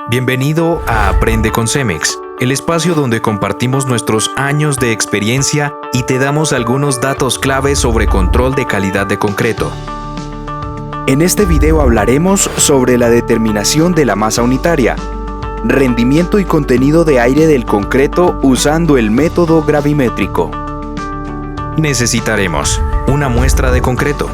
Bienvenido a Aprende con Cemex, el espacio donde compartimos nuestros años de experiencia y te damos algunos datos clave sobre control de calidad de concreto. En este video hablaremos sobre la determinación de la masa unitaria, rendimiento y contenido de aire del concreto usando el método gravimétrico. Necesitaremos una muestra de concreto,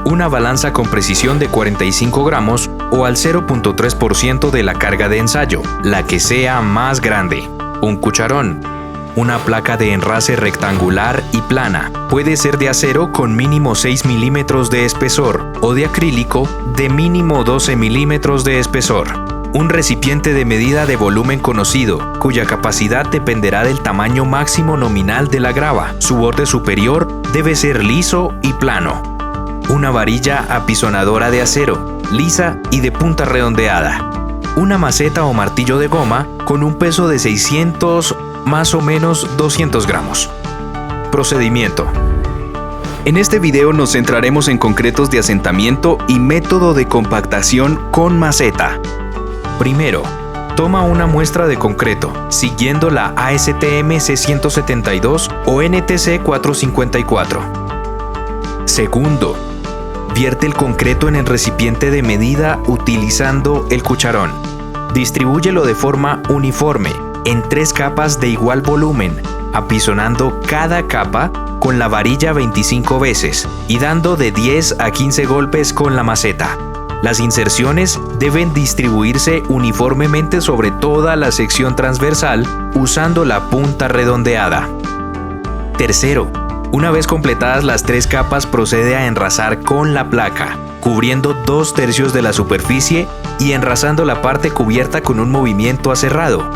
una balanza con precisión de 45 gramos o al 0.3% de la carga de ensayo, la que sea más grande, un cucharón, una placa de enrase rectangular y plana, puede ser de acero con mínimo 6 milímetros de espesor o de acrílico de mínimo 12 milímetros de espesor. Un recipiente de medida de volumen conocido, cuya capacidad dependerá del tamaño máximo nominal de la grava. Su borde superior debe ser liso y plano. Una varilla apisonadora de acero, lisa y de punta redondeada. Una maceta o martillo de goma con un peso de 600 más o menos 200 gramos. Procedimiento. En este video nos centraremos en concretos de asentamiento y método de compactación con maceta. Primero, toma una muestra de concreto, siguiendo la ASTM C172 o NTC 454. Segundo, vierte el concreto en el recipiente de medida utilizando el cucharón. Distribúyelo de forma uniforme, en 3 capas de igual volumen, apisonando cada capa con la varilla 25 veces y dando de 10 a 15 golpes con la maceta. Las inserciones deben distribuirse uniformemente sobre toda la sección transversal usando la punta redondeada. Tercero, una vez completadas las 3 capas, procede a enrasar con la placa, cubriendo 2/3 de la superficie y enrasando la parte cubierta con un movimiento aserrado.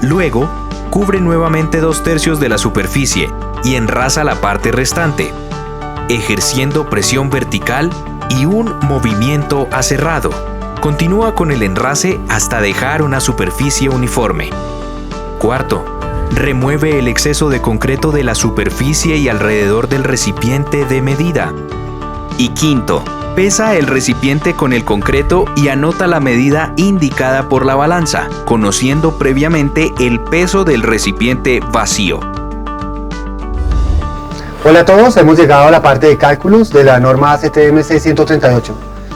Luego, cubre nuevamente 2/3 de la superficie y enrasa la parte restante, ejerciendo presión vertical y un movimiento aserrado. Continúa con el enrase hasta dejar una superficie uniforme. Cuarto, remueve el exceso de concreto de la superficie y alrededor del recipiente de medida. Y quinto, pesa el recipiente con el concreto y anota la medida indicada por la balanza, conociendo previamente el peso del recipiente vacío. Hola a todos, hemos llegado a la parte de cálculos de la norma ASTM C138.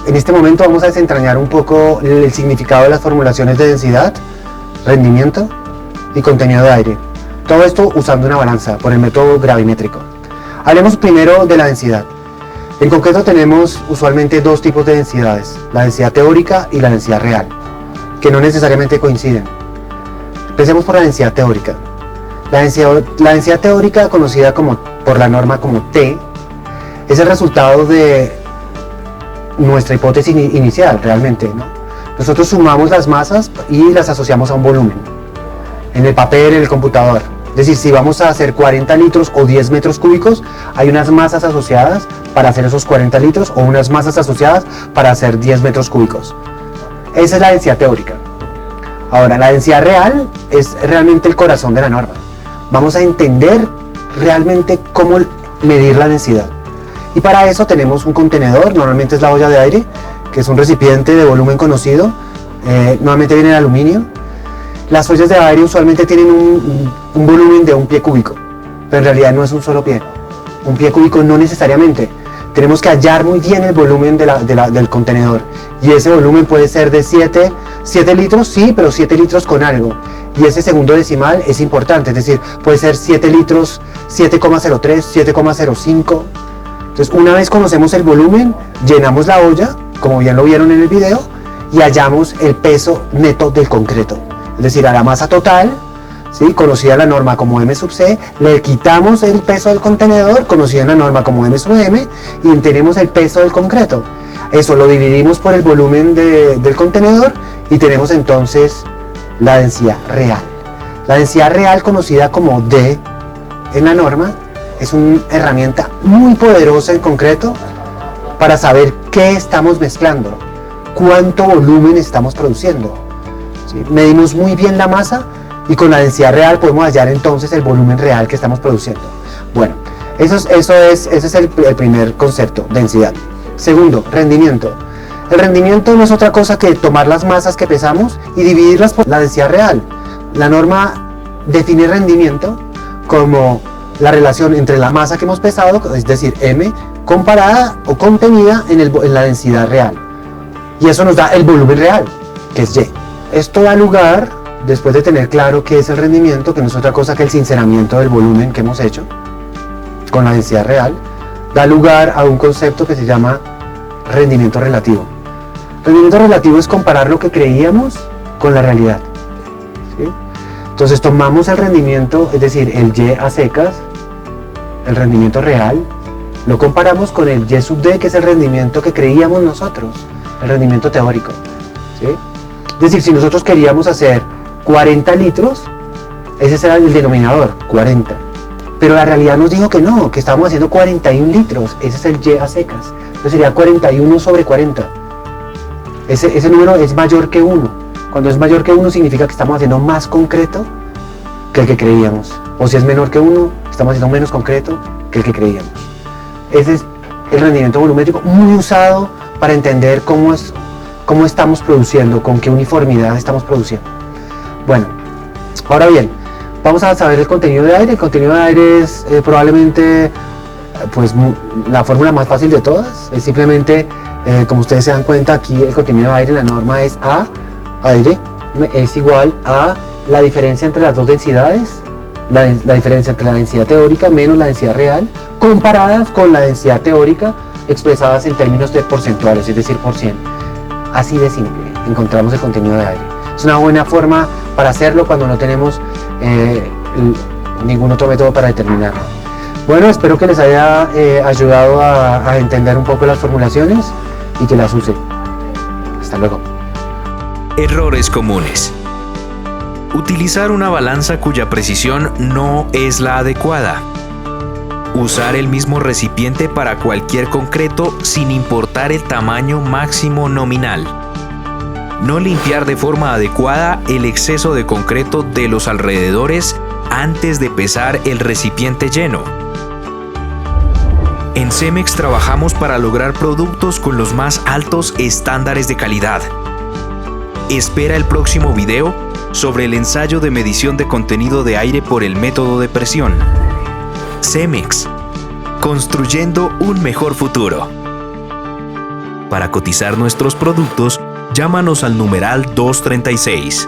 En este momento vamos a desentrañar un poco el significado de las formulaciones de densidad, rendimiento y contenido de aire. Todo esto usando una balanza por el método gravimétrico. Hablemos primero de la densidad. En concreto tenemos usualmente 2 tipos de densidades, la densidad teórica y la densidad real, que no necesariamente coinciden. Empecemos por la densidad teórica. La densidad teórica, conocida por la norma como T, es el resultado de nuestra hipótesis inicial realmente, ¿no? Nosotros sumamos las masas y las asociamos a un volumen, en el papel, en el computador. Es decir, si vamos a hacer 40 litros o 10 metros cúbicos, hay unas masas asociadas para hacer esos 40 litros o unas masas asociadas para hacer 10 metros cúbicos. Esa es la densidad teórica. Ahora, la densidad real es realmente el corazón de la norma. Vamos a entender realmente cómo medir la densidad. Y para eso tenemos un contenedor, normalmente es la olla de aire, que es un recipiente de volumen conocido, normalmente viene de aluminio. Las ollas de aire usualmente tienen un volumen de 1 pie cúbico, pero en realidad no es un solo pie. Un pie cúbico no necesariamente. Tenemos que hallar muy bien el volumen del contenedor. Y ese volumen puede ser de 7 litros, sí, pero 7 litros con algo. Y ese segundo decimal es importante, es decir, puede ser 7 litros, 7,03, 7,05. Entonces, una vez conocemos el volumen, llenamos la olla, como bien lo vieron en el video, y hallamos el peso neto del concreto. Es decir, a la masa total, ¿sí?, conocida la norma como M sub C, le quitamos el peso del contenedor, conocida en la norma como M sub M, y tenemos el peso del concreto. Eso lo dividimos por el volumen del contenedor y tenemos entonces la densidad real. La densidad real, conocida como D en la norma, es una herramienta muy poderosa en concreto para saber qué estamos mezclando, cuánto volumen estamos produciendo. ¿Sí? Medimos muy bien la masa y con la densidad real podemos hallar entonces el volumen real que estamos produciendo. Bueno, ese es el primer concepto, densidad. Segundo, rendimiento. El rendimiento no es otra cosa que tomar las masas que pesamos y dividirlas por la densidad real. La norma define rendimiento como la relación entre la masa que hemos pesado, es decir, m, comparada o contenida en la densidad real. Y eso nos da el volumen real, que es y. Esto da lugar, después de tener claro qué es el rendimiento, que no es otra cosa que el sinceramiento del volumen que hemos hecho con la densidad real, da lugar a un concepto que se llama rendimiento relativo. Rendimiento relativo es comparar lo que creíamos con la realidad, ¿sí? Entonces tomamos el rendimiento, es decir, el y a secas, el rendimiento real, lo comparamos con el y sub d, que es el rendimiento que creíamos nosotros, el rendimiento teórico, ¿sí? Es decir, si nosotros queríamos hacer 40 litros, ese será el denominador, 40. Pero la realidad nos dijo que no, que estábamos haciendo 41 litros, ese es el y a secas. Entonces sería 41 sobre 40. Ese número es mayor que 1. Cuando es mayor que 1 significa que estamos haciendo más concreto que el que creíamos. O si es menor que 1, estamos haciendo menos concreto que el que creíamos. Ese es el rendimiento volumétrico, muy usado para entender cómo estamos produciendo, con qué uniformidad estamos produciendo. Bueno, ahora bien, vamos a saber el contenido de aire. El contenido de aire es probablemente pues, la fórmula más fácil de todas. Es simplemente, como ustedes se dan cuenta, aquí el contenido de aire en la norma es A, aire, es igual a la diferencia entre las dos densidades, la diferencia entre la densidad teórica menos la densidad real, comparadas con la densidad teórica expresadas en términos de porcentuales, es decir, por 100. Así de simple, encontramos el contenido de aire. Es una buena forma para hacerlo cuando no tenemos ningún otro método para determinarlo. Bueno, espero que les haya ayudado a entender un poco las formulaciones y que las usen. Hasta luego. Errores comunes. Utilizar una balanza cuya precisión no es la adecuada. Usar el mismo recipiente para cualquier concreto sin importar el tamaño máximo nominal. No limpiar de forma adecuada el exceso de concreto de los alrededores antes de pesar el recipiente lleno. En Cemex trabajamos para lograr productos con los más altos estándares de calidad. Espera el próximo video sobre el ensayo de medición de contenido de aire por el método de presión. Cemex, construyendo un mejor futuro. Para cotizar nuestros productos, llámanos al numeral 236.